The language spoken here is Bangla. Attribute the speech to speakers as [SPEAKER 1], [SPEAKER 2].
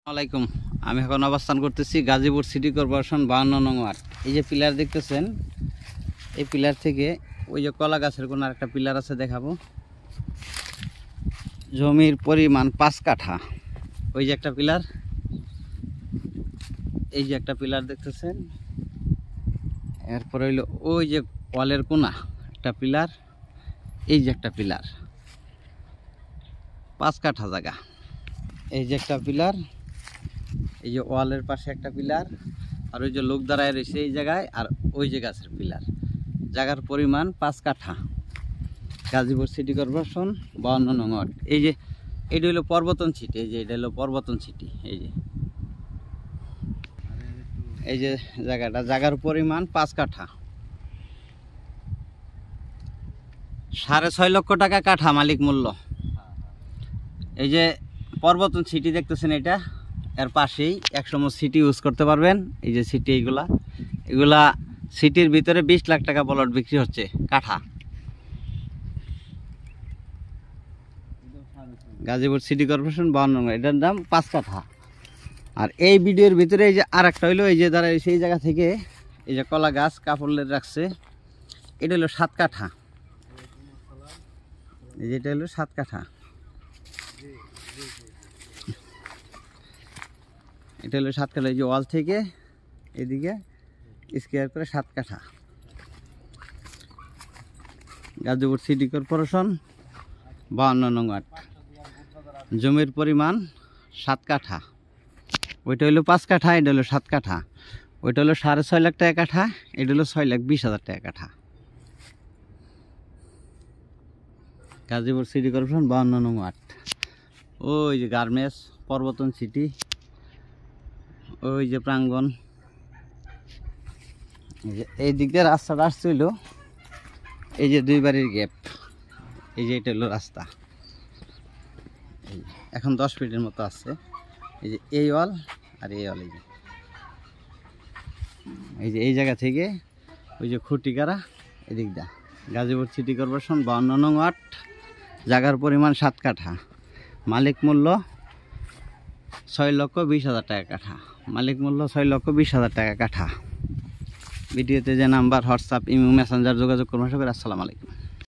[SPEAKER 1] আসসালামাইকুম। আমি এখন অবস্থান করতেছি গাজীপুর সিটি কর্পোরেশন 52 নং ওয়ার্ড। এই যে পিলার দেখতেছেন, এই পিলার থেকে ওই যে কলা গাছের কোনো একটা পিলার আছে, দেখাবো। জমির পরিমাণ 5 কাঠা। ওই যে একটা পিলার, এই যে একটা পিলার দেখতেছেন। এরপর হইলো ওই যে ওয়ালের কোনা একটা পিলার, এই যে একটা পিলার, 5 কাঠা জায়গা। এই যে একটা পিলার, এই যে ওয়ালের পাশে একটা পিলার, আর ওই যে লোক দাঁড়ায় রয়েছে এই জায়গায়, আর ওই যে গাছের পিলার। জায়গার পরিমাণ 5 কাঠা। গাজীপুর সিটি কর্পোরেশন 52 নং ওয়ার্ড। এই যে এটা হলো পর্বতন সিটি, এই যে এটা হলো পর্বতন সিটি। এই যে জায়গাটা, জায়গার পরিমাণ 5 কাঠা, 6.5 লক্ষ টাকা কাঠা মালিক মূল্য। এই যে পর্বতন সিটি দেখতেছেন, এটা এর পাশেই একসময় সিটি ইউজ করতে পারবেন। এই যে সিটি, এগুলা সিটির ভিতরে 20 লাখ টাকা প্লট বিক্রি হচ্ছে কাঠা। গাজীপুর সিটি কর্পোরেশন 52 নং, এটার দাম 5 কাঠা। আর এই ভিডিওর ভিতরে এই যে আর একটা হইলো, এই যে দ্বারা সেই জায়গা থেকে এই যে কলা গাছ কাপড় রাখছে, এটা হলো 7 কাঠা। এই যেটা হলো 7 কাঠা, এটা হলো 7 কাঠা। এই যে ওয়াল থেকে এদিকে স্কোয়ার করে 7 কাঠা। গাজীপুর সিটি কর্পোরেশন 52 নং ওয়ার্ড। জমির পরিমাণ 7 কাঠা। ওইটা হলো 5 কাঠা, এটা হলো 7 কাঠা। ওইটা হলো 6.5 লাখ টাকা কাঠা, এটা হলো 6,20,000 টাকা কাঠা। গাজীপুর সিটি কর্পোরেশন 52 নং ওয়ার্ড। ওই যে গার্মেন্টস, পর্বতন সিটি, ওই যে প্রাঙ্গণ। এই দিক দিয়ে রাস্তাটা আসছিল, এই যে 2 বাড়ির গ্যাপ। এই যে এটা হলো রাস্তা, এখন 10 ফিটের মতো আছে। এই যে এই ওয়াল আর এই ওয়াল, এই যে এই জায়গা থেকে ওই যে খুঁটিকারা এদিক দা। গাজীপুর সিটি কর্পোরেশন 52 নং ওয়ার্ড। জায়গার পরিমাণ 7 কাঠা, মালিক মূল্য 6,20,000 টাকা কাঠা। মালিক মূল্য 6,20,000 টাকা কাঠা। ভিডিওতে যে নাম্বার, হোয়াটসঅ্যাপ, ইমো, মেসেঞ্জার যোগাযোগ করবেন। আসসালামু আলাইকুম।